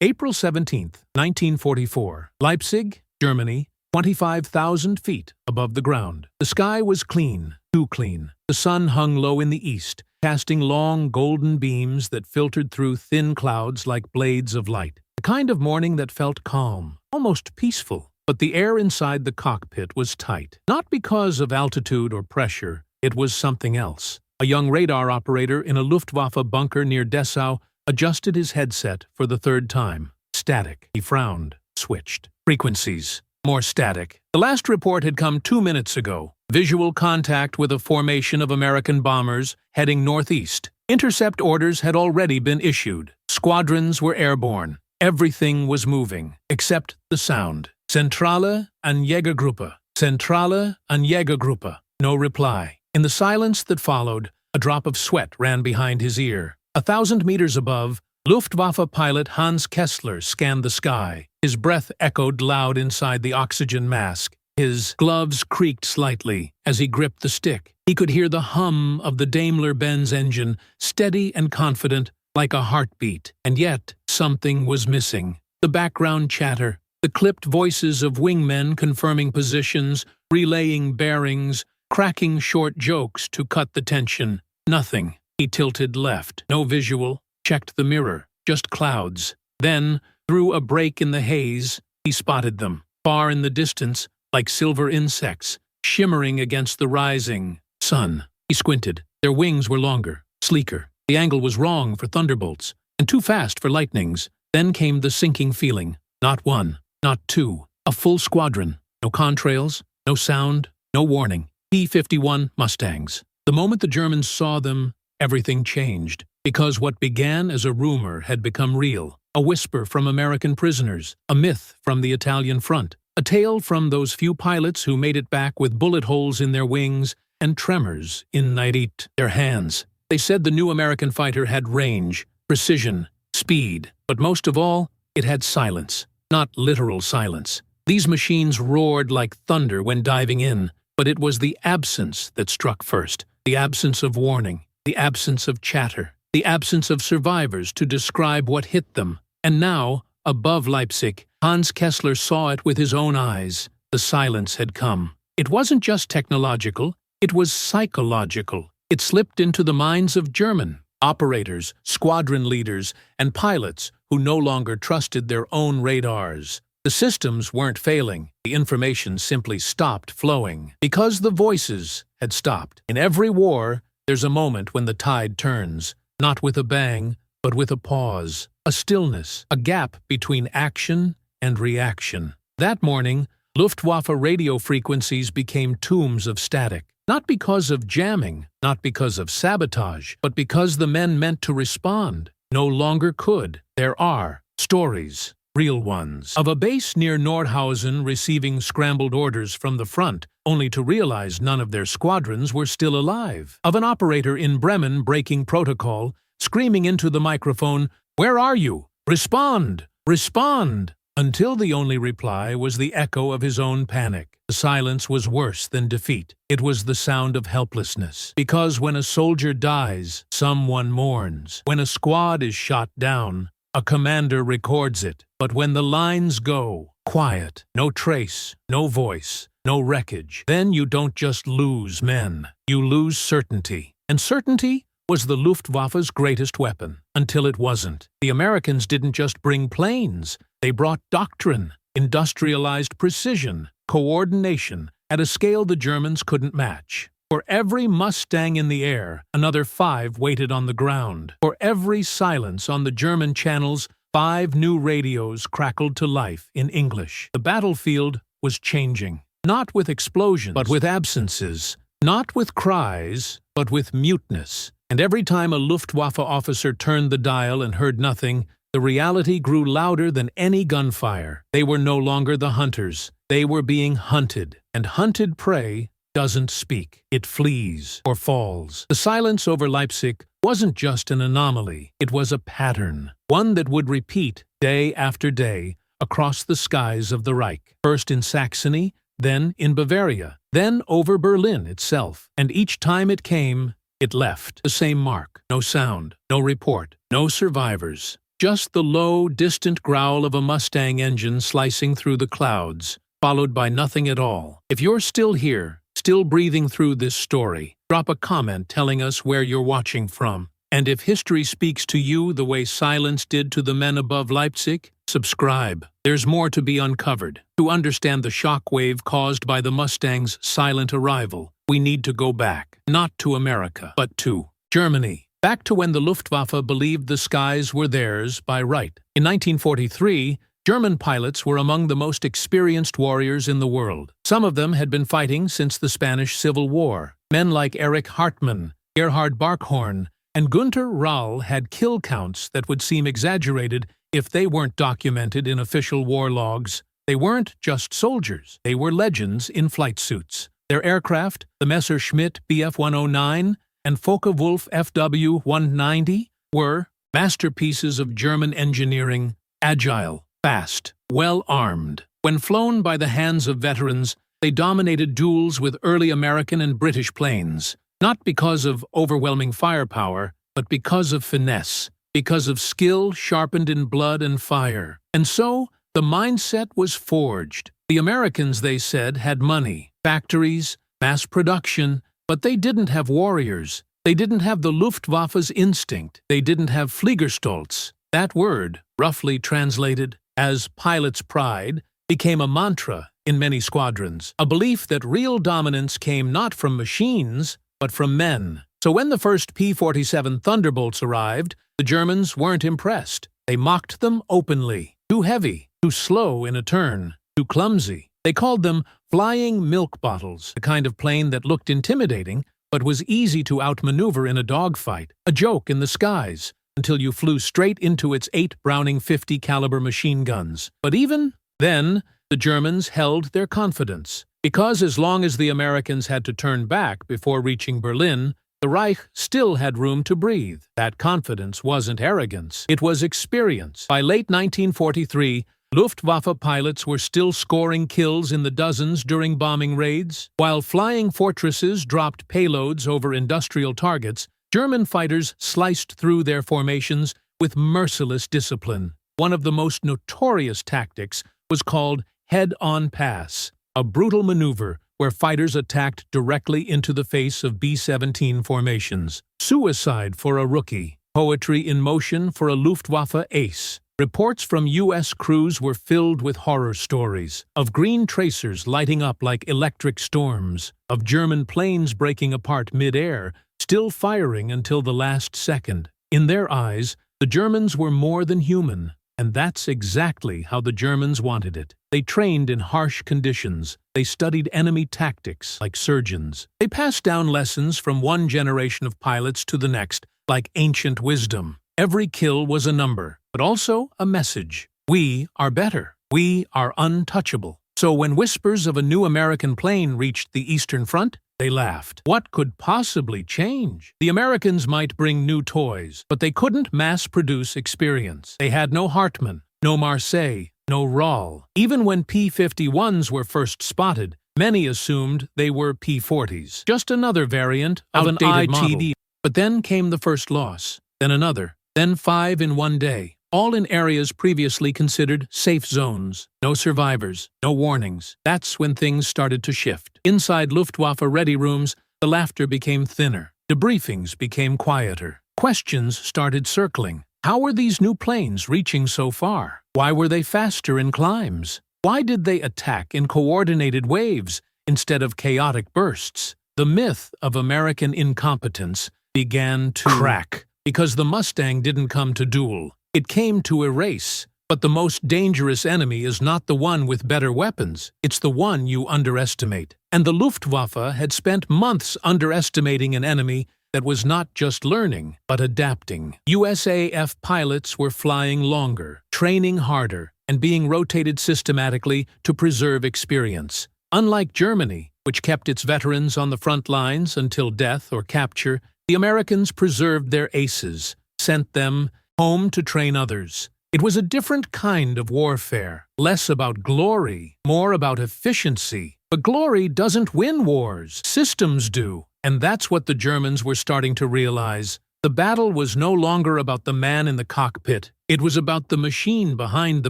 April 17, 1944. Leipzig, Germany, 25,000 feet above the ground. The sky was clean, too clean. The sun hung low in the east, casting long golden beams that filtered through thin clouds like blades of light. The kind of morning that felt calm, almost peaceful. But the air inside the cockpit was tight. Not because of altitude or pressure, it was something else. A young radar operator in a Luftwaffe bunker near Dessau adjusted his headset for the third time. Static. He frowned, switched. Frequencies. More static. The last report had come 2 minutes ago. Visual contact with a formation of American bombers heading northeast. Intercept orders had already been issued. Squadrons were airborne. Everything was moving, except the sound. Zentrale an Jägergruppe. Zentrale an Jägergruppe. No reply. In the silence that followed, a drop of sweat ran behind his ear. 1,000 meters above, Luftwaffe pilot Hans Kessler scanned the sky. His breath echoed loud inside the oxygen mask. His gloves creaked slightly as he gripped the stick. He could hear the hum of the Daimler-Benz engine, steady and confident, like a heartbeat. And yet, something was missing. The background chatter, the clipped voices of wingmen confirming positions, relaying bearings, cracking short jokes to cut the tension. Nothing. He tilted left. No visual. Checked the mirror. Just clouds. Then, through a break in the haze, he spotted them. Far in the distance, like silver insects, shimmering against the rising sun. He squinted. Their wings were longer, sleeker. The angle was wrong for thunderbolts, and too fast for lightnings. Then came the sinking feeling. Not one, not two. A full squadron. No contrails, no sound, no warning. P-51 Mustangs. The moment the Germans saw them, everything changed. Because what began as a rumor had become real. A whisper from American prisoners. A myth from the Italian front. A tale from those few pilots who made it back with bullet holes in their wings and tremors in their hands. They said the new American fighter had range, precision, speed, but most of all, it had silence. Not literal silence. These machines roared like thunder when diving in, but it was the absence that struck first. The absence of warning, the absence of chatter, the absence of survivors to describe what hit them. And now, above Leipzig, Hans Kessler saw it with his own eyes. The silence had come. It wasn't just technological, it was psychological. It slipped into the minds of German operators, squadron leaders, and pilots who no longer trusted their own radars. The systems weren't failing. The information simply stopped flowing because the voices had stopped. In every war, there's a moment when the tide turns, not with a bang, but with a pause, a stillness, a gap between action and reaction. That morning, Luftwaffe radio frequencies became tombs of static. Not because of jamming, not because of sabotage, but because the men meant to respond no longer could. There are stories, real ones, of a base near Nordhausen receiving scrambled orders from the front, only to realize none of their squadrons were still alive. Of an operator in Bremen breaking protocol, screaming into the microphone, "Where are you? Respond! Respond!" Until the only reply was the echo of his own panic. The silence was worse than defeat. It was the sound of helplessness. Because when a soldier dies, someone mourns. When a squad is shot down, a commander records it. But when the lines go, quiet, no trace, no voice, no wreckage, then you don't just lose men. You lose certainty. And certainty was the Luftwaffe's greatest weapon. Until it wasn't. The Americans didn't just bring planes. They brought doctrine, industrialized precision, coordination, at a scale the Germans couldn't match. For every Mustang in the air, another 5 waited on the ground. For every silence on the German channels, 5 new radios crackled to life in English. The battlefield was changing. Not with explosions, but with absences. Not with cries, but with muteness. And every time a Luftwaffe officer turned the dial and heard nothing, the reality grew louder than any gunfire. They were no longer the hunters. They were being hunted. And hunted prey doesn't speak. It flees or falls. The silence over Leipzig wasn't just an anomaly. It was a pattern. One that would repeat day after day across the skies of the Reich. First in Saxony, then in Bavaria, then over Berlin itself. And each time it came, it left the same mark. No sound, no report, no survivors. Just the low, distant growl of a Mustang engine slicing through the clouds, followed by nothing at all. If you're still here, still breathing through this story, drop a comment telling us where you're watching from. And if history speaks to you the way silence did to the men above Leipzig, subscribe. There's more to be uncovered. To understand the shockwave caused by the Mustang's silent arrival, we need to go back, not to America, but to Germany. Back to when the Luftwaffe believed the skies were theirs by right. In 1943, German pilots were among the most experienced warriors in the world. Some of them had been fighting since the Spanish Civil War. Men like Erich Hartmann, Gerhard Barkhorn, and Gunther Rall had kill counts that would seem exaggerated if they weren't documented in official war logs. They weren't just soldiers, they were legends in flight suits. Their aircraft, the Messerschmitt Bf-109 and Focke-Wulf Fw-190, were masterpieces of German engineering, agile, fast, well-armed. When flown by the hands of veterans, they dominated duels with early American and British planes. Not because of overwhelming firepower, but because of finesse, because of skill sharpened in blood and fire. And so, the mindset was forged. The Americans, they said, had money, factories, mass production, but they didn't have warriors. They didn't have the Luftwaffe's instinct. They didn't have Fliegerstolz. That word, roughly translated as pilot's pride, became a mantra in many squadrons, a belief that real dominance came not from machines, but from men. So when the first P-47 Thunderbolts arrived, the Germans weren't impressed. They mocked them openly. Too heavy, too slow in a turn, too clumsy. They called them flying milk bottles, the kind of plane that looked intimidating, but was easy to outmaneuver in a dogfight, a joke in the skies, until you flew straight into its 8 Browning 50 caliber machine guns. But even then, the Germans held their confidence. Because as long as the Americans had to turn back before reaching Berlin, the Reich still had room to breathe. That confidence wasn't arrogance, it was experience. By late 1943, Luftwaffe pilots were still scoring kills in the dozens during bombing raids. While flying fortresses dropped payloads over industrial targets, German fighters sliced through their formations with merciless discipline. One of the most notorious tactics was called head-on pass, a brutal maneuver where fighters attacked directly into the face of B-17 formations. Suicide for a rookie, poetry in motion for a Luftwaffe ace. Reports from U.S. crews were filled with horror stories, of green tracers lighting up like electric storms, of German planes breaking apart mid-air, still firing until the last second. In their eyes, the Germans were more than human. And that's exactly how the Germans wanted it. They trained in harsh conditions. They studied enemy tactics like surgeons. They passed down lessons from one generation of pilots to the next, like ancient wisdom. Every kill was a number, but also a message. We are better. We are untouchable. So when whispers of a new American plane reached the Eastern Front, they laughed. What could possibly change? The Americans might bring new toys, but they couldn't mass-produce experience. They had no Hartmann, no Marseille, no Rall. Even when P-51s were first spotted, many assumed they were P-40s, just another variant of an ITD model. But then came the first loss, then another, then 5 in one day. All in areas previously considered safe zones. No survivors, no warnings. That's when things started to shift. Inside Luftwaffe ready rooms, the laughter became thinner. Debriefings became quieter. Questions started circling. How were these new planes reaching so far? Why were they faster in climbs? Why did they attack in coordinated waves instead of chaotic bursts? The myth of American incompetence began to crack because the Mustang didn't come to duel. It came to erase, but the most dangerous enemy is not the one with better weapons, it's the one you underestimate. And the Luftwaffe had spent months underestimating an enemy that was not just learning, but adapting. USAF pilots were flying longer, training harder, and being rotated systematically to preserve experience. Unlike Germany, which kept its veterans on the front lines until death or capture, the Americans preserved their aces, sent them home to train others. It was a different kind of warfare, less about glory, more about efficiency. But glory doesn't win wars, systems do. And that's what the Germans were starting to realize. The battle was no longer about the man in the cockpit. It was about the machine behind the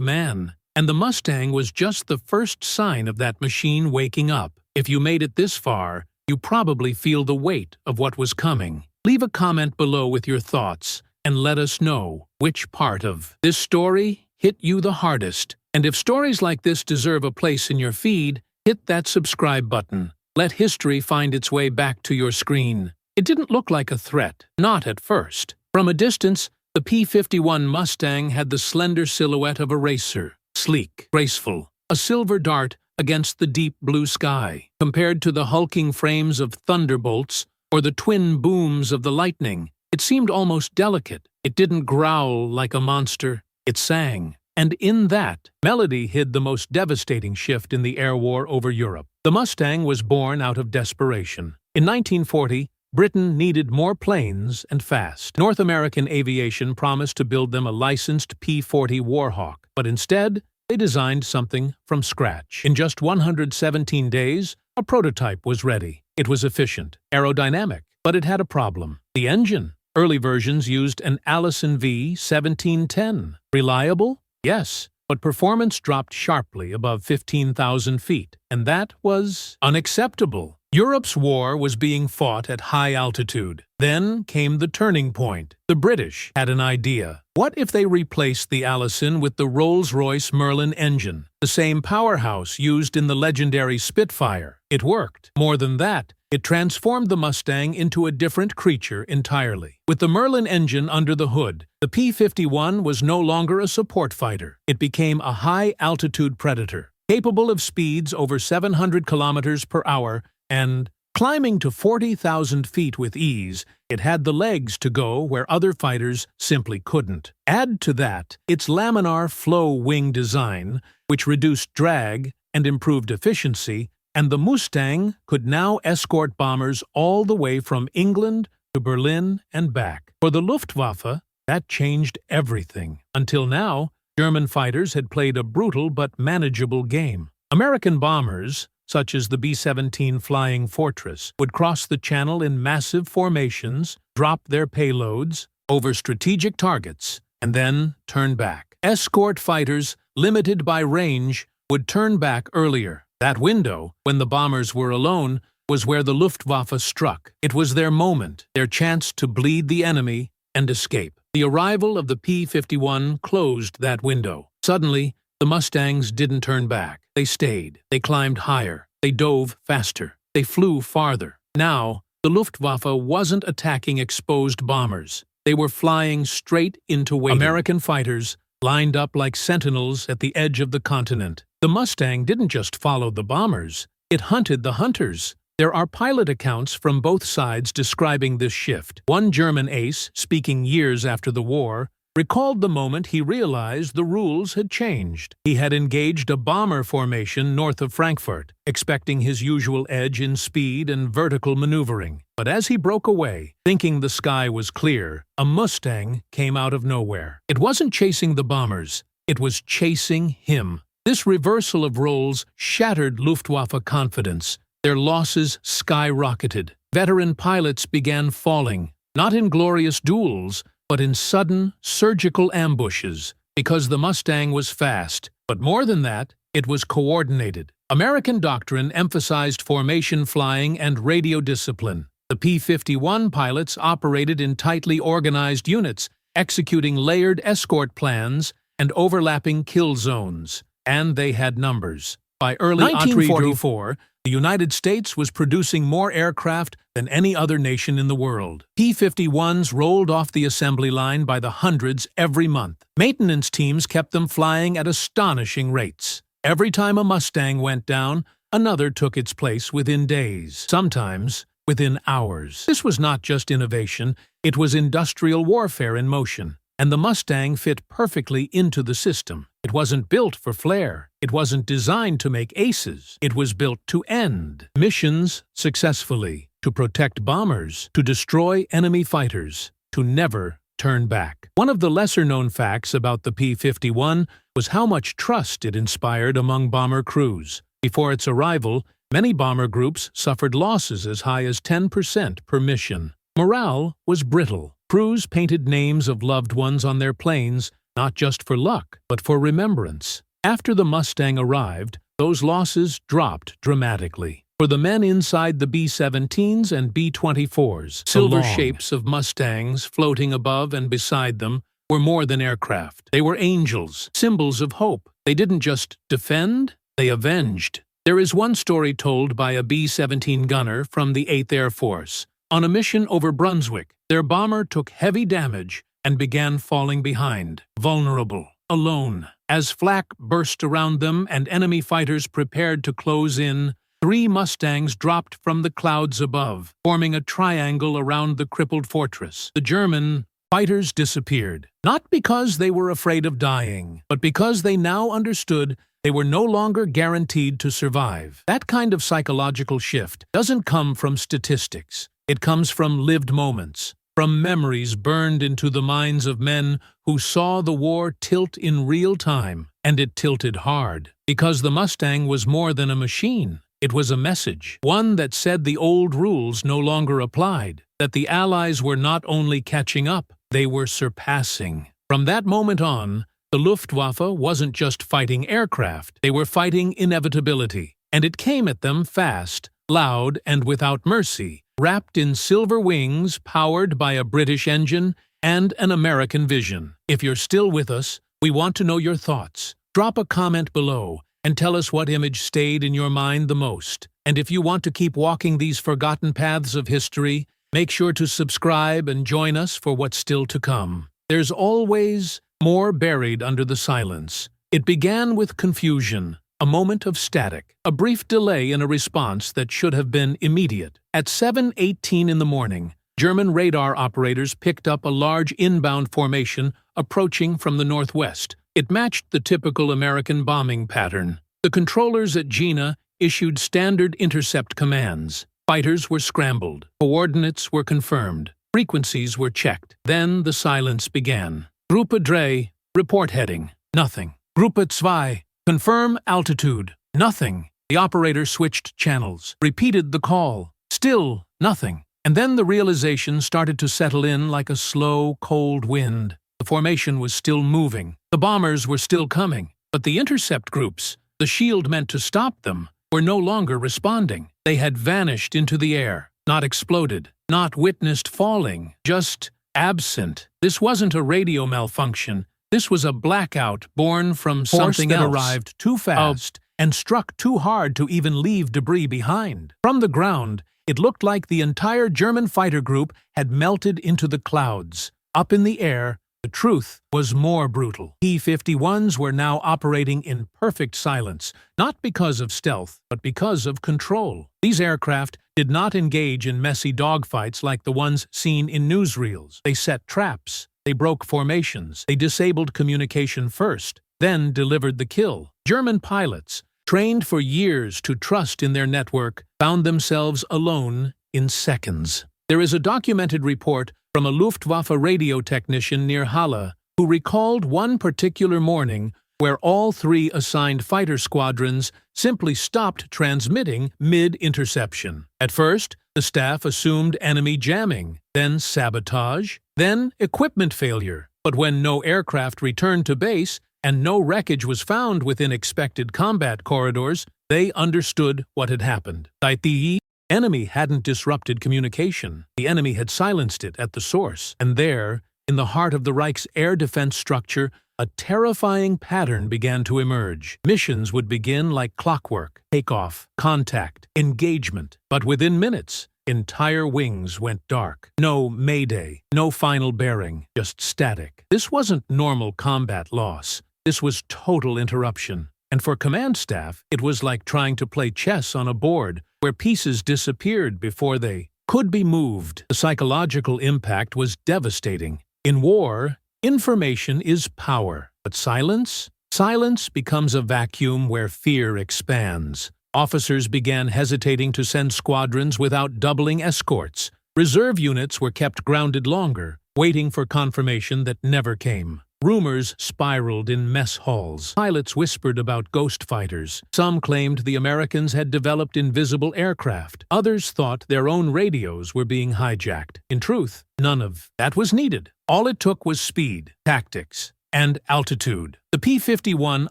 man, and the Mustang was just the first sign of that machine waking up. If you made it this far, you probably feel the weight of what was coming. Leave a comment below with your thoughts, and let us know which part of this story hit you the hardest. And if stories like this deserve a place in your feed, hit that subscribe button. Let history find its way back to your screen. It didn't look like a threat, not at first. From a distance, the P-51 Mustang had the slender silhouette of a racer, sleek, graceful, a silver dart against the deep blue sky. Compared to the hulking frames of thunderbolts or the twin booms of the lightning, it seemed almost delicate. It didn't growl like a monster, it sang. And in that, melody hid the most devastating shift in the air war over Europe. The Mustang was born out of desperation. In 1940, Britain needed more planes and fast. North American aviation promised to build them a licensed P-40 Warhawk, but instead, they designed something from scratch. In just 117 days, a prototype was ready. It was efficient, aerodynamic, but it had a problem: the engine. Early versions used an Allison V1710. Reliable? Yes, but performance dropped sharply above 15,000 feet, and that was unacceptable. Europe's war was being fought at high altitude. Then came the turning point. The British had an idea. What if they replaced the Allison with the Rolls-Royce Merlin engine, the same powerhouse used in the legendary Spitfire? It worked. More than that, it transformed the Mustang into a different creature entirely. With the Merlin engine under the hood, the P-51 was no longer a support fighter. It became a high-altitude predator, capable of speeds over 700 kilometers per hour and climbing to 40,000 feet with ease. It had the legs to go where other fighters simply couldn't. Add to that its laminar flow wing design, which reduced drag and improved efficiency, and the Mustang could now escort bombers all the way from England to Berlin and back. For the Luftwaffe, that changed everything. Until now, German fighters had played a brutal but manageable game. American bombers, such as the B-17 Flying Fortress, would cross the channel in massive formations, drop their payloads over strategic targets, and then turn back. Escort fighters, limited by range, would turn back earlier. That window, when the bombers were alone, was where the Luftwaffe struck. It was their moment, their chance to bleed the enemy and escape. The arrival of the P-51 closed that window. Suddenly, the Mustangs didn't turn back. They stayed. They climbed higher. They dove faster. They flew farther. Now, the Luftwaffe wasn't attacking exposed bombers. They were flying straight into waiting. American fighters lined up like sentinels at the edge of the continent. The Mustang didn't just follow the bombers. It hunted the hunters. There are pilot accounts from both sides describing this shift. One German ace, speaking years after the war, recalled the moment he realized the rules had changed. He had engaged a bomber formation north of Frankfurt, expecting his usual edge in speed and vertical maneuvering. But as he broke away, thinking the sky was clear, a Mustang came out of nowhere. It wasn't chasing the bombers, it was chasing him. This reversal of roles shattered Luftwaffe confidence. Their losses skyrocketed. Veteran pilots began falling, not in glorious duels, but in sudden, surgical ambushes, because the Mustang was fast. But more than that, it was coordinated. American doctrine emphasized formation flying and radio discipline. The P-51 pilots operated in tightly organized units, executing layered escort plans and overlapping kill zones. And they had numbers. By early 1944, the United States was producing more aircraft than any other nation in the world. P-51s rolled off the assembly line by the hundreds every month. Maintenance teams kept them flying at astonishing rates. Every time a Mustang went down, another took its place within days, sometimes within hours. This was not just innovation, it was industrial warfare in motion. And the Mustang fit perfectly into the system. It wasn't built for flair. It wasn't designed to make aces. It was built to end missions successfully, to protect bombers, to destroy enemy fighters, to never turn back. One of the lesser-known facts about the P-51 was how much trust it inspired among bomber crews. Before its arrival, many bomber groups suffered losses as high as 10% per mission. Morale was brittle. Crews painted names of loved ones on their planes, not just for luck, but for remembrance. After the Mustang arrived, those losses dropped dramatically. For the men inside the B-17s and B-24s, silver shapes of Mustangs floating above and beside them were more than aircraft. They were angels, symbols of hope. They didn't just defend, they avenged. There is one story told by a B-17 gunner from the 8th Air Force. On a mission over Brunswick, their bomber took heavy damage and began falling behind, vulnerable, alone. As flak burst around them and enemy fighters prepared to close in, 3 Mustangs dropped from the clouds above, forming a triangle around the crippled fortress. The German fighters disappeared, not because they were afraid of dying, but because they now understood they were no longer guaranteed to survive. That kind of psychological shift doesn't come from statistics. It comes from lived moments, from memories burned into the minds of men who saw the war tilt in real time. And it tilted hard, because the Mustang was more than a machine. It was a message, one that said the old rules no longer applied, that the Allies were not only catching up, they were surpassing. From that moment on, the Luftwaffe wasn't just fighting aircraft, they were fighting inevitability. And it came at them fast, loud, and without mercy, wrapped in silver wings, powered by a British engine and an American vision. If you're still with us, we want to know your thoughts. Drop a comment below and tell us what image stayed in your mind the most. And if you want to keep walking these forgotten paths of history, make sure to subscribe and join us for what's still to come. There's always more buried under the silence. It began with confusion, a moment of static, a brief delay in a response that should have been immediate. At 7:18 in the morning, German radar operators picked up a large inbound formation approaching from the northwest. It matched the typical American bombing pattern. The controllers at Jena issued standard intercept commands. Fighters were scrambled. Coordinates were confirmed. Frequencies were checked. Then the silence began. Gruppe 3, report heading. Nothing. Gruppe 2, confirm altitude. Nothing. The operator switched channels, repeated the call. Still nothing. And then the realization started to settle in like a slow, cold wind. The formation was still moving. The bombers were still coming. But the intercept groups, the shield meant to stop them, were no longer responding. They had vanished into the air, not exploded, not witnessed falling, just absent. This wasn't a radio malfunction. This was a blackout born from something that arrived too fast and struck too hard to even leave debris behind. From the ground, it looked like the entire German fighter group had melted into the clouds. Up in the air, the truth was more brutal. P-51s were now operating in perfect silence, not because of stealth, but because of control. These aircraft did not engage in messy dogfights like the ones seen in newsreels. They set traps, they broke formations, they disabled communication first, then delivered the kill. German pilots, trained for years to trust in their network, found themselves alone in seconds. There is a documented report from a Luftwaffe radio technician near Halle who recalled one particular morning where all 3 assigned fighter squadrons simply stopped transmitting mid-interception. At first, the staff assumed enemy jamming, then sabotage, then equipment failure. But when no aircraft returned to base and no wreckage was found within expected combat corridors, they understood what had happened. The enemy hadn't disrupted communication. The enemy had silenced it at the source. And there, in the heart of the Reich's air defense structure, a terrifying pattern began to emerge. Missions would begin like clockwork: takeoff, contact, engagement. But within minutes, entire wings went dark. No mayday, no final bearing, just static. This wasn't normal combat loss. This was total interruption. And for command staff, it was like trying to play chess on a board where pieces disappeared before they could be moved. The psychological impact was devastating. In war, information is power. But silence? Silence becomes a vacuum where fear expands. Officers began hesitating to send squadrons without doubling escorts. Reserve units were kept grounded longer, waiting for confirmation that never came. Rumors spiraled in mess halls. Pilots whispered about ghost fighters. Some claimed the Americans had developed invisible aircraft. Others thought their own radios were being hijacked. In truth, none of that was needed. All it took was speed, tactics, and altitude. The P-51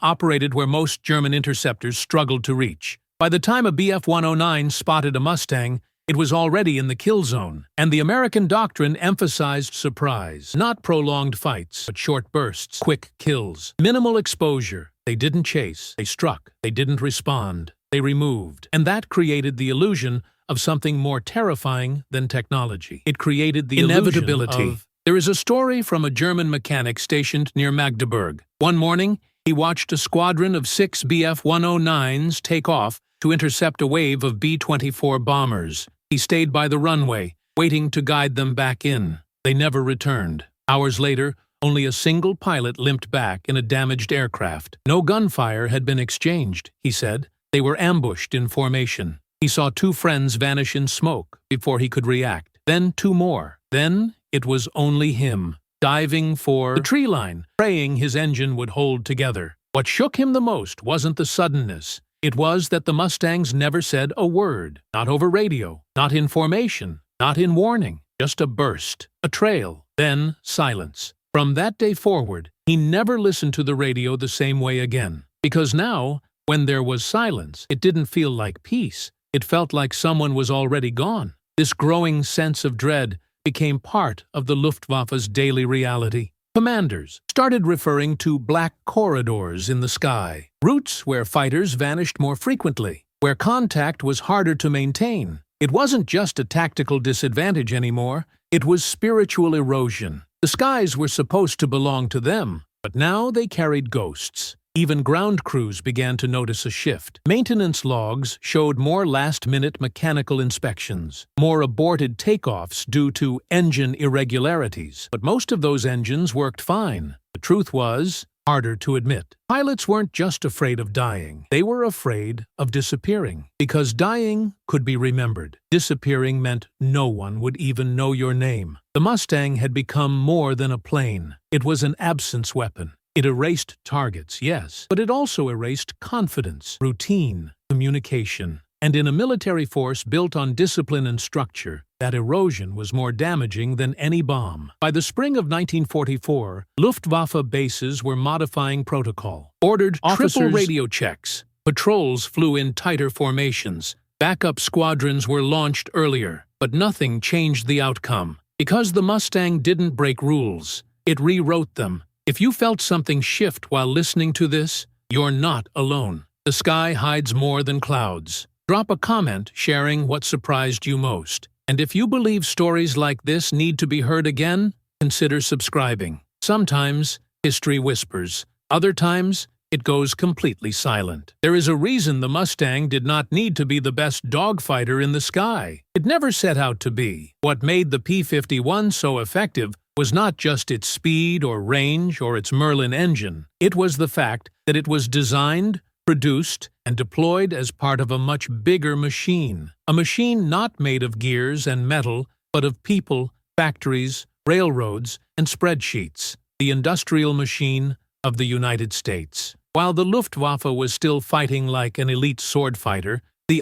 operated where most German interceptors struggled to reach. By the time a Bf-109 spotted a Mustang, it was already in the kill zone, and the American doctrine emphasized surprise. Not prolonged fights, but short bursts, quick kills, minimal exposure. They didn't chase, they struck, they didn't respond, they removed. And that created the illusion of something more terrifying than technology. It created the inevitability. There is a story from a German mechanic stationed near Magdeburg. One morning, he watched a squadron of 6 Bf-109s take off to intercept a wave of B-24 bombers. He stayed by the runway, waiting to guide them back in. They never returned. Hours later, only a single pilot limped back in a damaged aircraft. No gunfire had been exchanged, he said. They were ambushed in formation. He saw 2 friends vanish in smoke before he could react. Then 2 more. Then it was only him, diving for the tree line, praying his engine would hold together. What shook him the most wasn't the suddenness. It was that the Mustangs never said a word, not over radio, not in formation, not in warning, just a burst, a trail, then silence. From that day forward, he never listened to the radio the same way again. Because now, when there was silence, it didn't feel like peace. It felt like someone was already gone. This growing sense of dread became part of the Luftwaffe's daily reality. Commanders started referring to black corridors in the sky, routes where fighters vanished more frequently, where contact was harder to maintain. It wasn't just a tactical disadvantage anymore, it was spiritual erosion. The skies were supposed to belong to them, but now they carried ghosts. Even ground crews began to notice a shift. Maintenance logs showed more last-minute mechanical inspections, more aborted takeoffs due to engine irregularities. But most of those engines worked fine. The truth was harder to admit. Pilots weren't just afraid of dying. They were afraid of disappearing. Because dying could be remembered. Disappearing meant no one would even know your name. The Mustang had become more than a plane. It was an absence weapon. It erased targets, yes, but it also erased confidence, routine, communication. And in a military force built on discipline and structure, that erosion was more damaging than any bomb. By the spring of 1944, Luftwaffe bases were modifying protocol. Ordered triple radio checks. Patrols flew in tighter formations. Backup squadrons were launched earlier, but nothing changed the outcome. Because the Mustang didn't break rules, it rewrote them. If you felt something shift while listening to this, you're not alone. The sky hides more than clouds. Drop a comment sharing what surprised you most. And if you believe stories like this need to be heard again, consider subscribing. Sometimes history whispers. Other times, it goes completely silent. There is a reason the Mustang did not need to be the best dogfighter in the sky. It never set out to be. What made the P-51 so effective was not just its speed or range or its Merlin engine. It was the fact that it was designed, produced, and deployed as part of a much bigger machine. A machine not made of gears and metal, but of people, factories, railroads, and spreadsheets. The industrial machine of the United States. While the Luftwaffe was still fighting like an elite sword fighter, the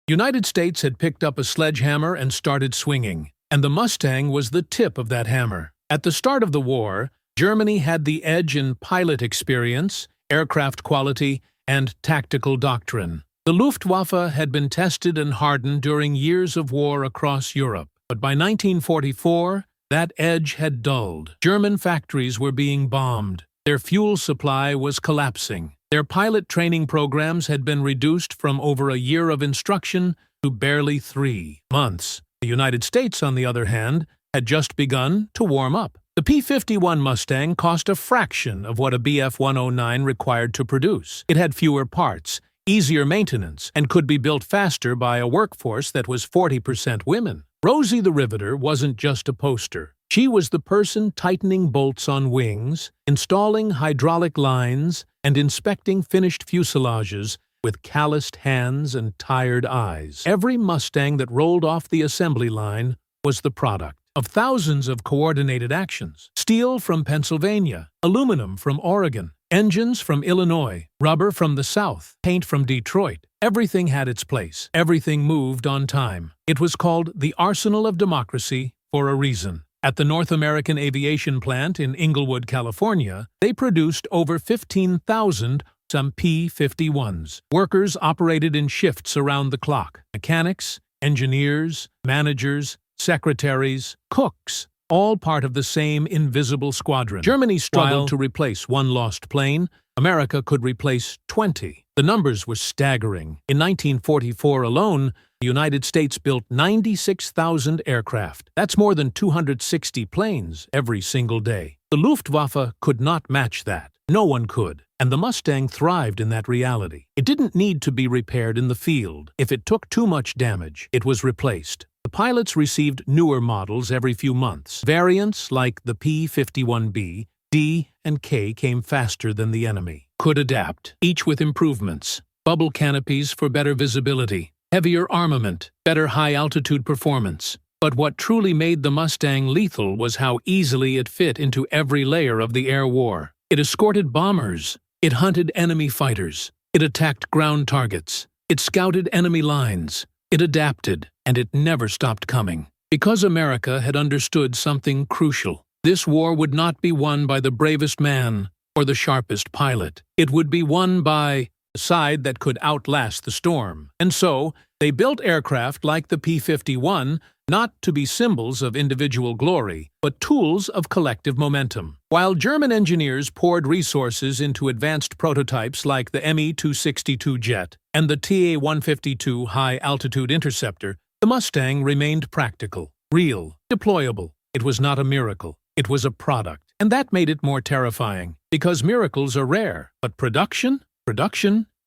United States had picked up a sledgehammer and started swinging. And the Mustang was the tip of that hammer. At the start of the war, Germany had the edge in pilot experience, aircraft quality, and tactical doctrine. The Luftwaffe had been tested and hardened during years of war across Europe. But by 1944, that edge had dulled. German factories were being bombed. Their fuel supply was collapsing. Their pilot training programs had been reduced from over a year of instruction to barely 3 months. The United States, on the other hand, had just begun to warm up. The P-51 Mustang cost a fraction of what a Bf-109 required to produce. It had fewer parts, easier maintenance, and could be built faster by a workforce that was 40% women. Rosie the Riveter wasn't just a poster. She was the person tightening bolts on wings, installing hydraulic lines, and inspecting finished fuselages with calloused hands and tired eyes. Every Mustang that rolled off the assembly line was the product of thousands of coordinated actions. Steel from Pennsylvania, aluminum from Oregon, engines from Illinois, rubber from the South, paint from Detroit. Everything had its place. Everything moved on time. It was called the Arsenal of Democracy for a reason. At the North American Aviation Plant in Inglewood, California, they produced over 15,000 some P-51s. Workers operated in shifts around the clock. Mechanics, engineers, managers, secretaries, cooks, all part of the same invisible squadron. Germany struggled to replace one lost plane. America could replace 20. The numbers were staggering. In 1944 alone, the United States built 96,000 aircraft. That's more than 260 planes every single day. The Luftwaffe could not match that. No one could. And the Mustang thrived in that reality. It didn't need to be repaired in the field. If it took too much damage, it was replaced. The pilots received newer models every few months. Variants like the P-51B, D, and K came faster than the enemy. Could adapt, each with improvements. Bubble canopies for better visibility. Heavier armament, better high-altitude performance. But what truly made the Mustang lethal was how easily it fit into every layer of the air war. It escorted bombers. It hunted enemy fighters. It attacked ground targets. It scouted enemy lines. It adapted, and it never stopped coming. Because America had understood something crucial. This war would not be won by the bravest man or the sharpest pilot. It would be won by the side that could outlast the storm. And so, they built aircraft like the P-51 not to be symbols of individual glory, but tools of collective momentum. While German engineers poured resources into advanced prototypes like the Me-262 jet and the TA-152 high-altitude interceptor, the Mustang remained practical, real, deployable. It was not a miracle. It was a product. And that made it more terrifying, because miracles are rare, but production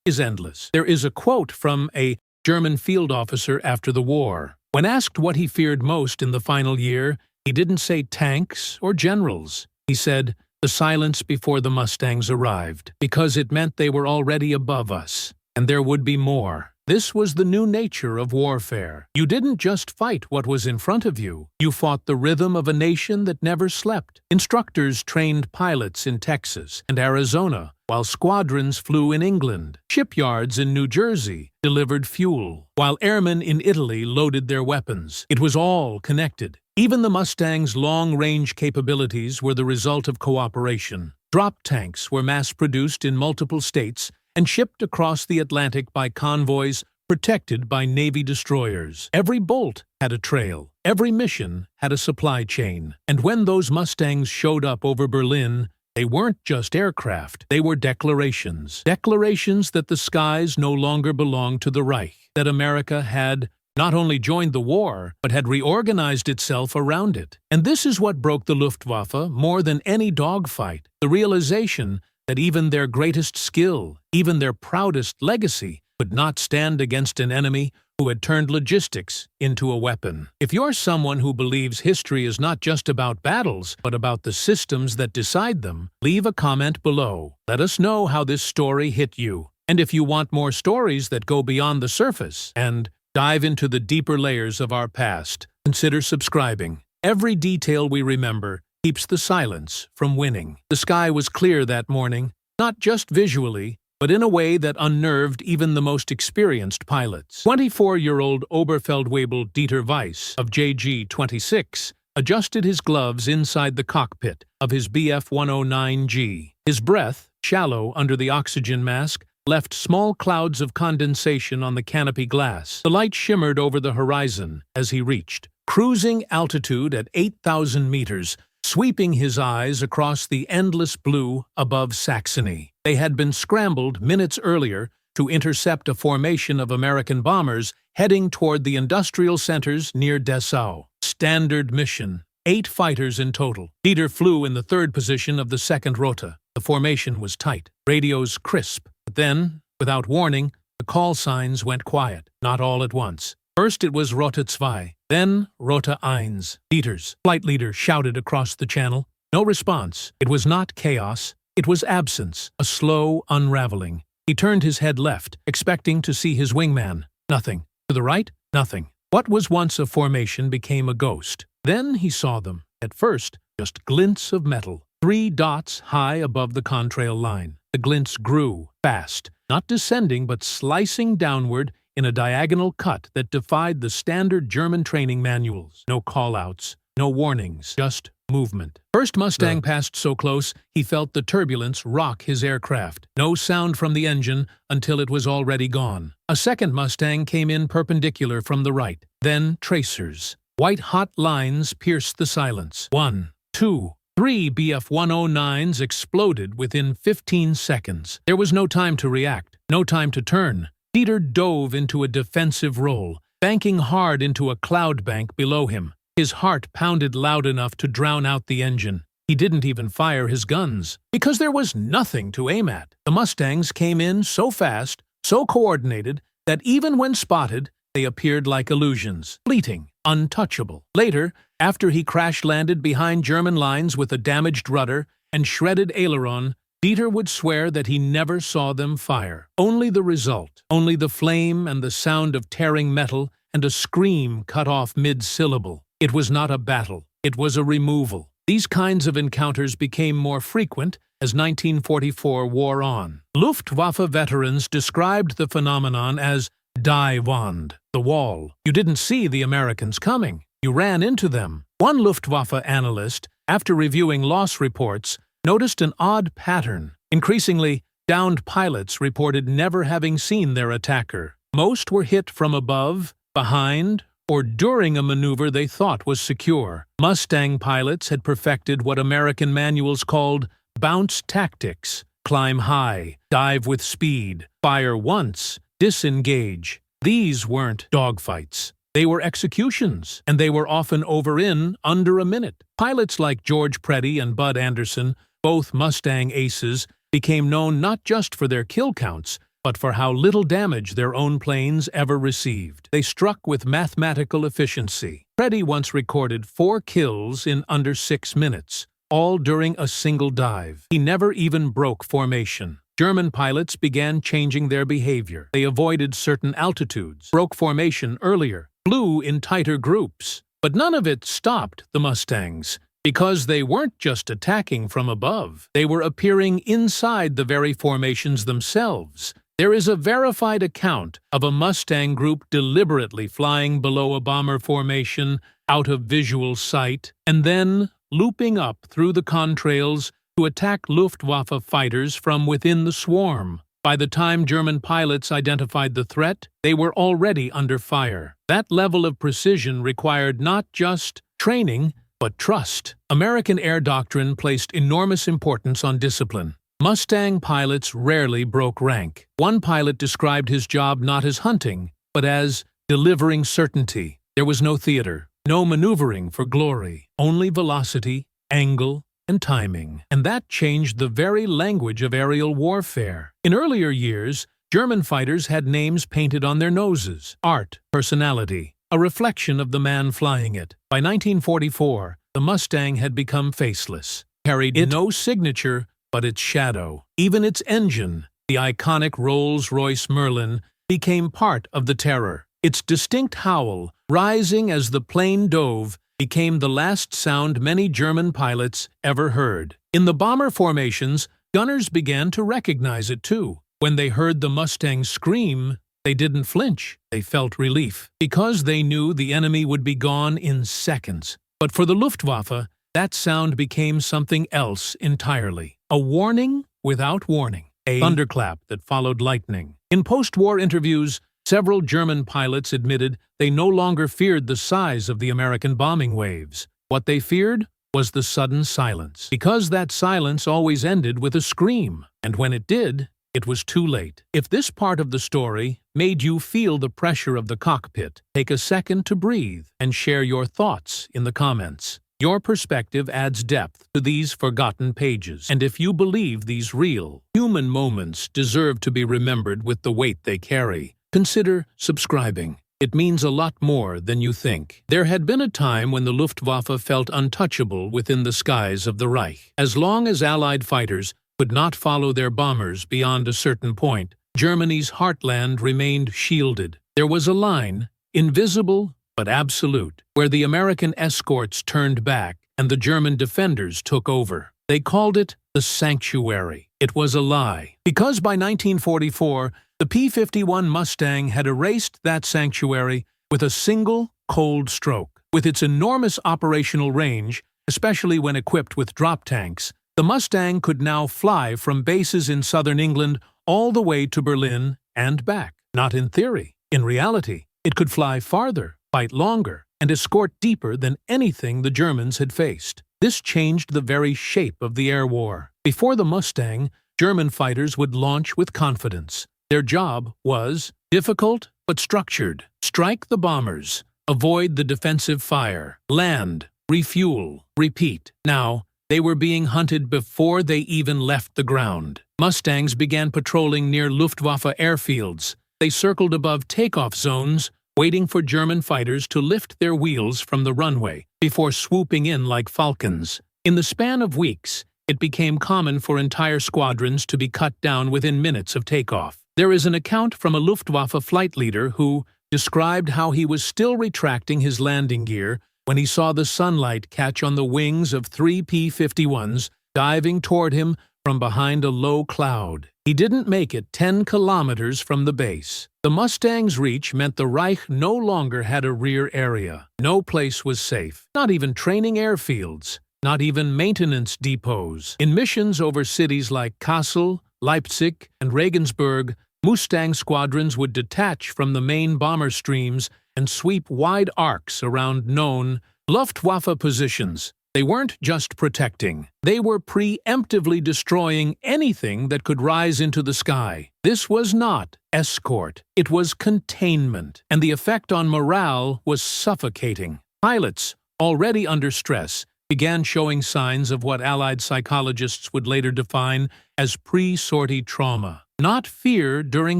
is endless. There is a quote from a German field officer after the war. When asked what he feared most in the final year, he didn't say tanks or generals. He said, the silence before the Mustangs arrived, because it meant they were already above us, and there would be more. This was the new nature of warfare. You didn't just fight what was in front of you. You fought the rhythm of a nation that never slept. Instructors trained pilots in Texas and Arizona, while squadrons flew in England. Shipyards in New Jersey delivered fuel, while airmen in Italy loaded their weapons. It was all connected. Even the Mustang's long-range capabilities were the result of cooperation. Drop tanks were mass-produced in multiple states and shipped across the Atlantic by convoys protected by Navy destroyers. Every bolt had a trail. Every mission had a supply chain. And when those Mustangs showed up over Berlin, they weren't just aircraft. They were declarations. Declarations that the skies no longer belonged to the Reich, that America had not only joined the war, but had reorganized itself around it. And this is what broke the Luftwaffe more than any dogfight, the realization that even their greatest skill, even their proudest legacy, could not stand against an enemy who had turned logistics into a weapon. If you're someone who believes history is not just about battles, but about the systems that decide them, leave a comment below. Let us know how this story hit you. And if you want more stories that go beyond the surface and dive into the deeper layers of our past, consider subscribing. Every detail we remember keeps the silence from winning. The sky was clear that morning, not just visually, but in a way that unnerved even the most experienced pilots. 24-year-old Oberfeldwebel Dieter Weiss of JG-26 adjusted his gloves inside the cockpit of his Bf-109G. His breath, shallow under the oxygen mask, left small clouds of condensation on the canopy glass. The light shimmered over the horizon as he reached cruising altitude at 8,000 meters, sweeping his eyes across the endless blue above Saxony. They had been scrambled minutes earlier to intercept a formation of American bombers heading toward the industrial centers near Dessau. Standard mission. 8 fighters in total. Dieter flew in the 3rd position of the 2nd Rota. The formation was tight, radios crisp. But then, without warning, the call signs went quiet, not all at once. First it was Rota 2, then Rota 1. Dieter's flight leader shouted across the channel. No response. It was not chaos. It was absence, a slow unraveling. He turned his head left, expecting to see his wingman. Nothing. To the right, nothing. What was once a formation became a ghost. Then he saw them. At first, just glints of metal. 3 dots high above the contrail line. The glints grew, fast, not descending but slicing downward in a diagonal cut that defied the standard German training manuals. No call-outs, No warnings, just movement. First Mustang passed so close, he felt the turbulence rock his aircraft. No sound from the engine until it was already gone. A second Mustang came in perpendicular from the right. Then tracers. White-hot lines pierced the silence. 1, 2, 3 Bf-109s exploded within 15 seconds. There was no time to react, no time to turn. Dieter dove into a defensive role, banking hard into a cloud bank below him. His heart pounded loud enough to drown out the engine. He didn't even fire his guns, because there was nothing to aim at. The Mustangs came in so fast, so coordinated, that even when spotted, they appeared like illusions, fleeting, untouchable. Later, after he crash-landed behind German lines with a damaged rudder and shredded aileron, Dieter would swear that he never saw them fire. Only the result, only the flame and the sound of tearing metal and a scream cut off mid-syllable. It was not a battle, it was a removal. These kinds of encounters became more frequent as 1944 wore on. Luftwaffe veterans described the phenomenon as Die Wand, the wall. You didn't see the Americans coming. You ran into them. One Luftwaffe analyst, after reviewing loss reports, noticed an odd pattern. Increasingly, downed pilots reported never having seen their attacker. Most were hit from above, behind, or during a maneuver they thought was secure. Mustang pilots had perfected what American manuals called bounce tactics. Climb high, dive with speed, fire once, disengage. These weren't dogfights. They were executions, and they were often over in under a minute. Pilots like George Preddy and Bud Anderson, both Mustang aces, became known not just for their kill counts, but for how little damage their own planes ever received. They struck with mathematical efficiency. Preddy once recorded 4 kills in under 6 minutes, all during a single dive. He never even broke formation. German pilots began changing their behavior. They avoided certain altitudes, broke formation earlier, flew in tighter groups. But none of it stopped the Mustangs, because they weren't just attacking from above. They were appearing inside the very formations themselves. There is a verified account of a Mustang group deliberately flying below a bomber formation out of visual sight and then looping up through the contrails to attack Luftwaffe fighters from within the swarm. By the time German pilots identified the threat, they were already under fire. That level of precision required not just training, but trust. American air doctrine placed enormous importance on discipline. Mustang pilots rarely broke rank. One pilot described his job not as hunting, but as delivering certainty. There was no theater, no maneuvering for glory, only velocity, angle, and timing. And that changed the very language of aerial warfare. In earlier years, German fighters had names painted on their noses: art, personality, a reflection of the man flying it. By 1944, the Mustang had become faceless, carried no signature but its shadow. Even its engine, the iconic Rolls-Royce Merlin, became part of the terror. Its distinct howl, rising as the plane dove, became the last sound many German pilots ever heard. In the bomber formations, gunners began to recognize it too. When they heard the Mustang scream, they didn't flinch. They felt relief, because they knew the enemy would be gone in seconds. But for the Luftwaffe, that sound became something else entirely. A warning without warning. A thunderclap that followed lightning. In post-war interviews, several German pilots admitted they no longer feared the size of the American bombing waves. What they feared was the sudden silence, because that silence always ended with a scream, and when it did, it was too late. If this part of the story made you feel the pressure of the cockpit, take a second to breathe and share your thoughts in the comments. Your perspective adds depth to these forgotten pages, and if you believe these real, human moments deserve to be remembered with the weight they carry, consider subscribing. It means a lot more than you think. There had been a time when the Luftwaffe felt untouchable within the skies of the Reich. As long as Allied fighters could not follow their bombers beyond a certain point, Germany's heartland remained shielded. There was a line, invisible but absolute, where the American escorts turned back and the German defenders took over. They called it the sanctuary. It was a lie, because by 1944, the P-51 Mustang had erased that sanctuary with a single cold stroke. With its enormous operational range, especially when equipped with drop tanks, the Mustang could now fly from bases in southern England all the way to Berlin and back. Not in theory. In reality, it could fly farther, fight longer, and escort deeper than anything the Germans had faced. This changed the very shape of the air war. Before the Mustang, German fighters would launch with confidence. Their job was difficult but structured. Strike the bombers, avoid the defensive fire, land, refuel, repeat. Now, they were being hunted before they even left the ground. Mustangs began patrolling near Luftwaffe airfields. They circled above takeoff zones, waiting for German fighters to lift their wheels from the runway before swooping in like falcons. In the span of weeks, it became common for entire squadrons to be cut down within minutes of takeoff. There is an account from a Luftwaffe flight leader who described how he was still retracting his landing gear when he saw the sunlight catch on the wings of 3 P-51s diving toward him from behind a low cloud. He didn't make it 10 kilometers from the base. The Mustang's reach meant the Reich no longer had a rear area. No place was safe. Not even training airfields. Not even maintenance depots. In missions over cities like Kassel, Leipzig, and Regensburg, Mustang squadrons would detach from the main bomber streams and sweep wide arcs around known Luftwaffe positions. They weren't just protecting. They were preemptively destroying anything that could rise into the sky. This was not escort. It was containment, and the effect on morale was suffocating. Pilots, already under stress, began showing signs of what Allied psychologists would later define as pre-sortie trauma. Not fear during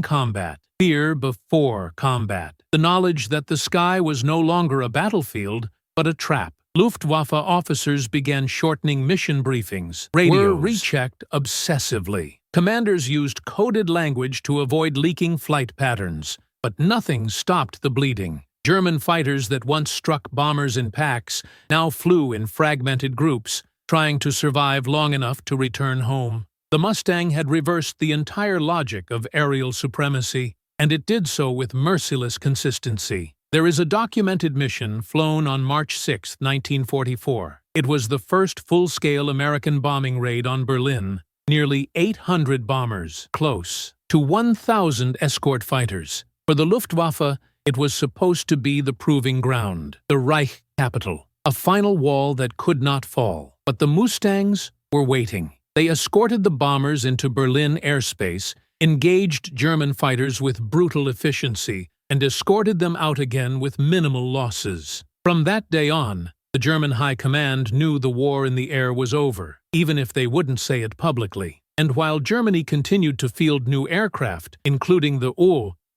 combat, fear before combat. The knowledge that the sky was no longer a battlefield, but a trap. Luftwaffe officers began shortening mission briefings. Radios were rechecked obsessively. Commanders used coded language to avoid leaking flight patterns, but nothing stopped the bleeding. German fighters that once struck bombers in packs now flew in fragmented groups, trying to survive long enough to return home. The Mustang had reversed the entire logic of aerial supremacy, and it did so with merciless consistency. There is a documented mission flown on March 6, 1944. It was the first full-scale American bombing raid on Berlin. Nearly 800 bombers, close to 1,000 escort fighters. For the Luftwaffe, it was supposed to be the proving ground, the Reich capital, a final wall that could not fall. But the Mustangs were waiting. They escorted the bombers into Berlin airspace, engaged German fighters with brutal efficiency, and escorted them out again with minimal losses. From that day on, the German High Command knew the war in the air was over, even if they wouldn't say it publicly. And while Germany continued to field new aircraft, including the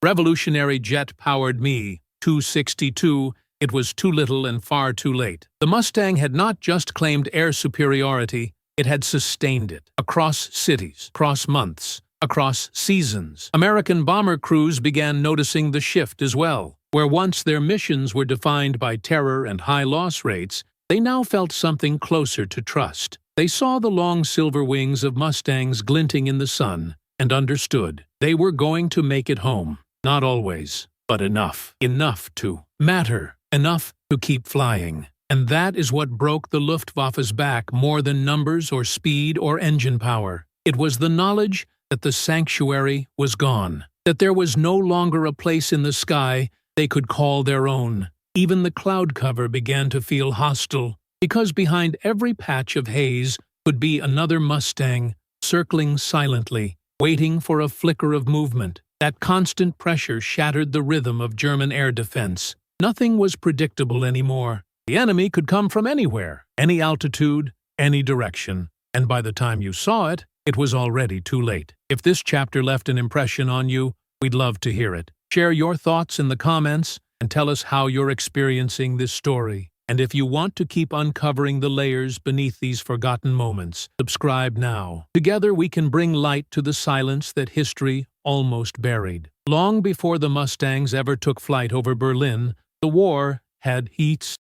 revolutionary jet-powered Me-262, it was too little and far too late. The Mustang had not just claimed air superiority, it had sustained it. Across cities, across months, across seasons. American bomber crews began noticing the shift as well. Where once their missions were defined by terror and high loss rates, they now felt something closer to trust. They saw the long silver wings of Mustangs glinting in the sun and understood they were going to make it home. Not always, but enough. Enough to matter. Enough to keep flying. And that is what broke the Luftwaffe's back more than numbers or speed or engine power. It was the knowledge that the sanctuary was gone, that there was no longer a place in the sky they could call their own. Even the cloud cover began to feel hostile, because behind every patch of haze could be another Mustang, circling silently, waiting for a flicker of movement. That constant pressure shattered the rhythm of German air defense. Nothing was predictable anymore. The enemy could come from anywhere, any altitude, any direction, and by the time you saw it, it was already too late. If this chapter left an impression on you, we'd love to hear it. Share your thoughts in the comments and tell us how you're experiencing this story. And if you want to keep uncovering the layers beneath these forgotten moments, subscribe now. Together we can bring light to the silence that history almost buried. Long before the Mustangs ever took flight over Berlin, the war had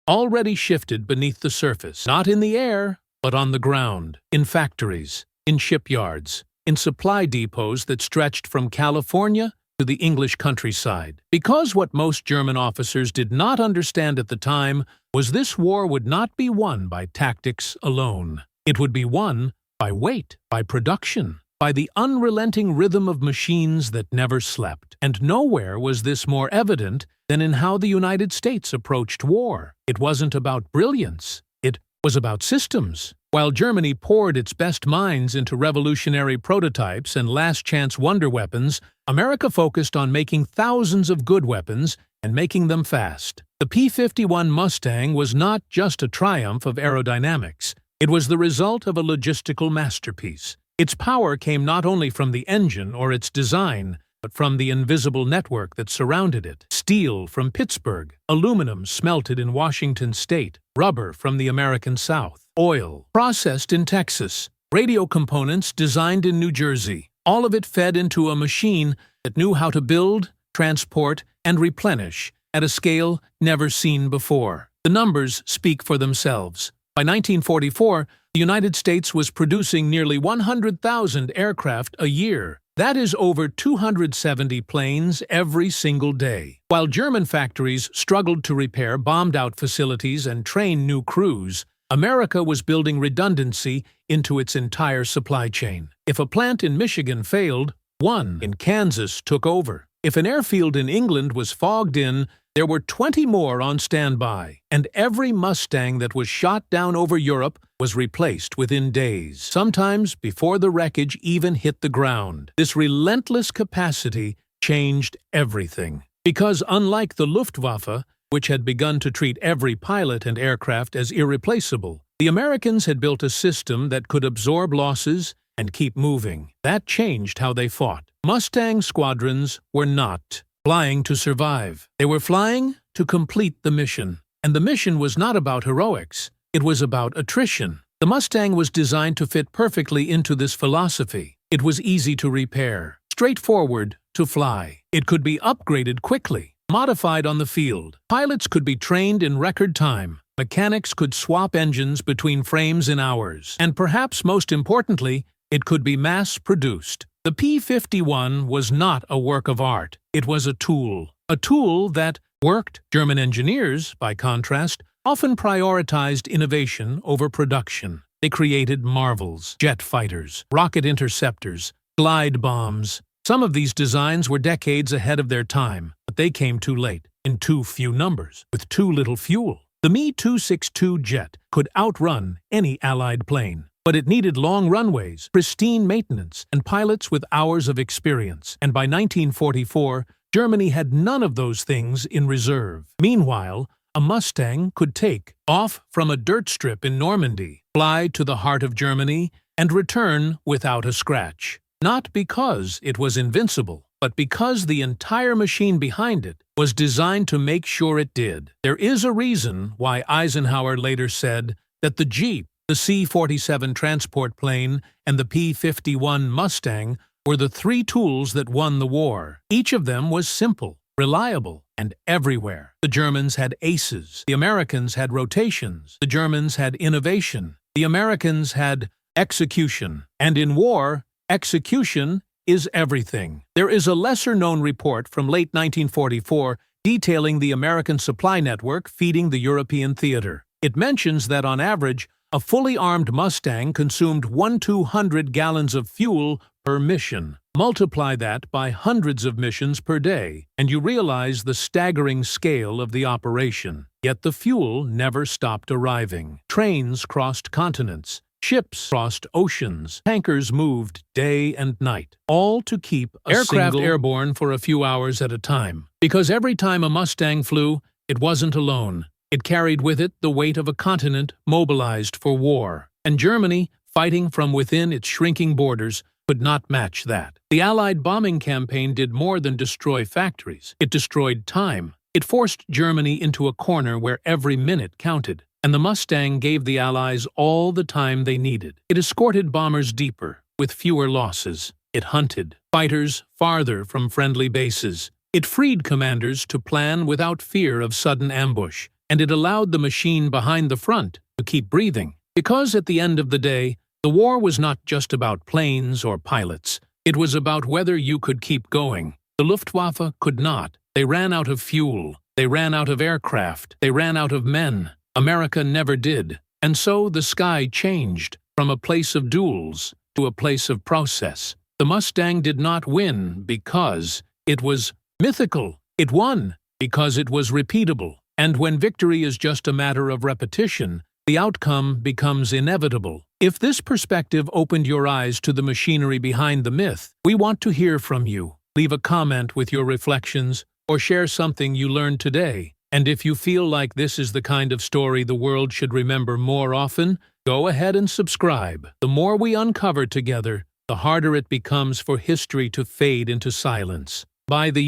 already shifted beneath the surface, not in the air, but on the ground, in factories, in shipyards, in supply depots that stretched from California to the English countryside. Because what most German officers did not understand at the time was this war would not be won by tactics alone. It would be won by weight, by production, by the unrelenting rhythm of machines that never slept. And nowhere was this more evident than in how the United States approached war. It wasn't about brilliance. It was about systems. While Germany poured its best minds into revolutionary prototypes and last-chance wonder weapons, America focused on making thousands of good weapons and making them fast. The P-51 Mustang was not just a triumph of aerodynamics. It was the result of a logistical masterpiece. Its power came not only from the engine or its design, but from the invisible network that surrounded it. Steel from Pittsburgh, aluminum smelted in Washington state, rubber from the American South, oil processed in Texas, radio components designed in New Jersey. All of it fed into a machine that knew how to build, transport, and replenish at a scale never seen before. The numbers speak for themselves. By 1944, the United States was producing nearly 100,000 aircraft a year. That is over 270 planes every single day. While German factories struggled to repair bombed-out facilities and train new crews, America was building redundancy into its entire supply chain. If a plant in Michigan failed, one in Kansas took over. If an airfield in England was fogged in, there were 20 more on standby, and every Mustang that was shot down over Europe was replaced within days, sometimes before the wreckage even hit the ground. This relentless capacity changed everything. Because unlike the Luftwaffe, which had begun to treat every pilot and aircraft as irreplaceable, the Americans had built a system that could absorb losses and keep moving. That changed how they fought. Mustang squadrons were not flying to survive. They were flying to complete the mission. And the mission was not about heroics. It was about attrition. The Mustang was designed to fit perfectly into this philosophy. It was easy to repair, straightforward to fly. It could be upgraded quickly, modified on the field. Pilots could be trained in record time. Mechanics could swap engines between frames in hours. And perhaps most importantly, it could be mass-produced. The P-51 was not a work of art. It was a tool that worked. German engineers, by contrast, often prioritized innovation over production. They created marvels, jet fighters, rocket interceptors, glide bombs. Some of these designs were decades ahead of their time, but they came too late, in too few numbers, with too little fuel. The Me-262 jet could outrun any Allied plane. But it needed long runways, pristine maintenance, and pilots with hours of experience. And by 1944, Germany had none of those things in reserve. Meanwhile, a Mustang could take off from a dirt strip in Normandy, fly to the heart of Germany, and return without a scratch. Not because it was invincible, but because the entire machine behind it was designed to make sure it did. There is a reason why Eisenhower later said that the Jeep, the C-47 transport plane, and the P-51 Mustang were the three tools that won the war. Each of them was simple, reliable, and everywhere. The Germans had aces. The Americans had rotations. The Germans had innovation. The Americans had execution. And in war, execution is everything. There is a lesser-known report from late 1944 detailing the American supply network feeding the European theater. It mentions that on average, a fully armed Mustang consumed 1-200 gallons of fuel per mission. Multiply that by hundreds of missions per day, and you realize the staggering scale of the operation. Yet the fuel never stopped arriving. Trains crossed continents. Ships crossed oceans. Tankers moved day and night, all to keep a aircraft airborne for a few hours at a time. Because every time a Mustang flew, it wasn't alone. It carried with it the weight of a continent mobilized for war, and Germany, fighting from within its shrinking borders, could not match that. The Allied bombing campaign did more than destroy factories. It destroyed time. It forced Germany into a corner where every minute counted, and the Mustang gave the Allies all the time they needed. It escorted bombers deeper, with fewer losses. It hunted fighters farther from friendly bases. It freed commanders to plan without fear of sudden ambush. And it allowed the machine behind the front to keep breathing. Because at the end of the day, the war was not just about planes or pilots. It was about whether you could keep going. The Luftwaffe could not. They ran out of fuel. They ran out of aircraft. They ran out of men. America never did. And so the sky changed from a place of duels to a place of process. The Mustang did not win because it was mythical. It won because it was repeatable. And when victory is just a matter of repetition, the outcome becomes inevitable. If this perspective opened your eyes to the machinery behind the myth, we want to hear from you. Leave a comment with your reflections or share something you learned today. And if you feel like this is the kind of story the world should remember more often, go ahead and subscribe. The more we uncover together, the harder it becomes for history to fade into silence. By the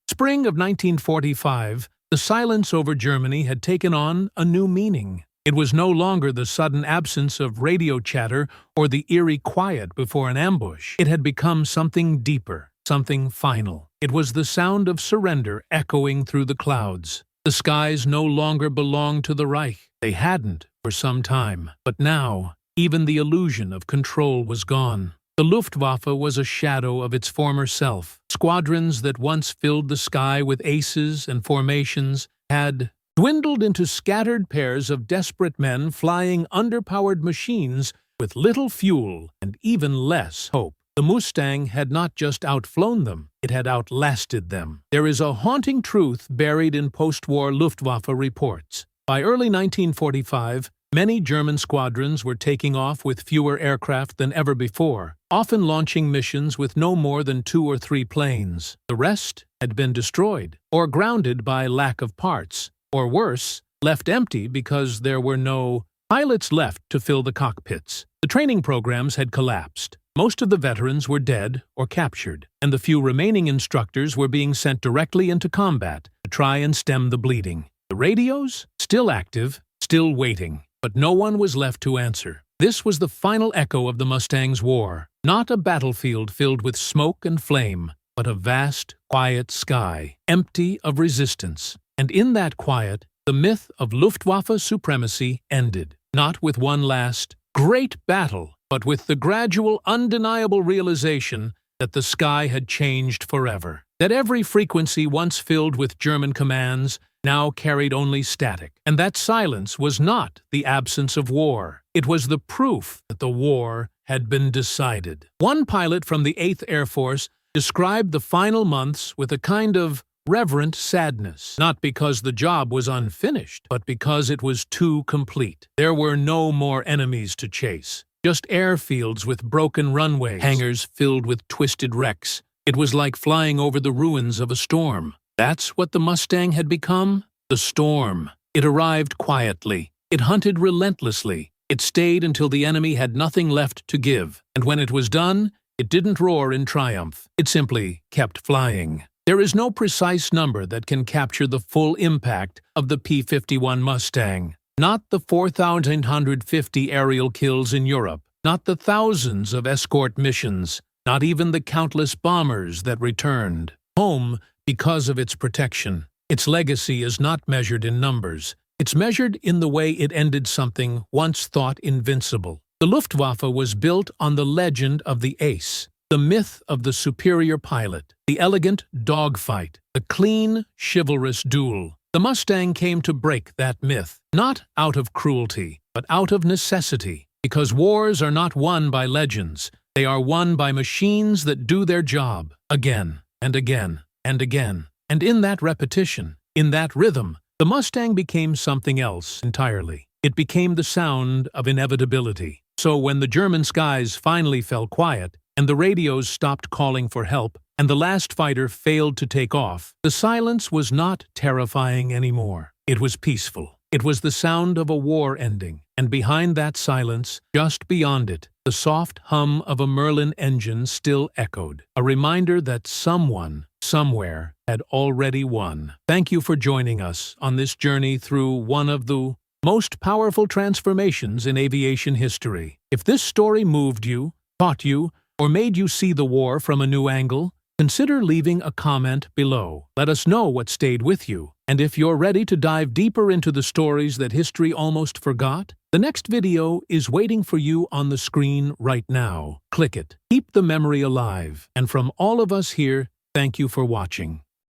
spring of 1945, the silence over Germany had taken on a new meaning. It was no longer the sudden absence of radio chatter or the eerie quiet before an ambush. It had become something deeper, something final. It was the sound of surrender echoing through the clouds. The skies no longer belonged to the Reich. They hadn't for some time. But now, even the illusion of control was gone. The Luftwaffe was a shadow of its former self. Squadrons that once filled the sky with aces and formations had dwindled into scattered pairs of desperate men flying underpowered machines with little fuel and even less hope. The Mustang had not just outflown them, it had outlasted them. There is a haunting truth buried in post-war Luftwaffe reports. By early 1945, many German squadrons were taking off with fewer aircraft than ever before, often launching missions with no more than 2 or 3 planes. The rest had been destroyed, or grounded by lack of parts, or worse, left empty because there were no pilots left to fill the cockpits. The training programs had collapsed. Most of the veterans were dead or captured, and the few remaining instructors were being sent directly into combat to try and stem the bleeding. The radios? Still active, still waiting. But no one was left to answer. This was the final echo of the Mustang's war. Not a battlefield filled with smoke and flame, but a vast, quiet sky, empty of resistance. And in that quiet, the myth of Luftwaffe supremacy ended. Not with one last, great battle, but with the gradual, undeniable realization that the sky had changed forever. That every frequency once filled with German commands now carried only static, and that silence was not the absence of war. It was the proof that the war had been decided. One pilot from the 8th Air Force described the final months with a kind of reverent sadness, not because the job was unfinished, but because it was too complete. There were no more enemies to chase, just airfields with broken runways, hangars filled with twisted wrecks. It was like flying over the ruins of a storm. That's what the Mustang had become? The storm. It arrived quietly. It hunted relentlessly. It stayed until the enemy had nothing left to give. And when it was done, it didn't roar in triumph. It simply kept flying. There is no precise number that can capture the full impact of the P-51 Mustang. Not the 4,150 aerial kills in Europe. Not the thousands of escort missions. Not even the countless bombers that returned home because of its protection. Its legacy is not measured in numbers. It's measured in the way it ended something once thought invincible. The Luftwaffe was built on the legend of the ace, the myth of the superior pilot, the elegant dogfight, the clean, chivalrous duel. The Mustang came to break that myth, not out of cruelty, but out of necessity, because wars are not won by legends. They are won by machines that do their job again and again and again. And in that repetition, in that rhythm, the Mustang became something else entirely. It became the sound of inevitability. So when the German skies finally fell quiet, and the radios stopped calling for help, and the last fighter failed to take off, the silence was not terrifying anymore. It was peaceful. It was the sound of a war ending. And behind that silence, just beyond it, the soft hum of a Merlin engine still echoed, a reminder that someone, somewhere, had already won. Thank you for joining us on this journey through one of the most powerful transformations in aviation history. If this story moved you, taught you, or made you see the war from a new angle, consider leaving a comment below. Let us know what stayed with you. And if you're ready to dive deeper into the stories that history almost forgot, the next video is waiting for you on the screen right now. Click it. Keep the memory alive. And from all of us here, Thank you for watching.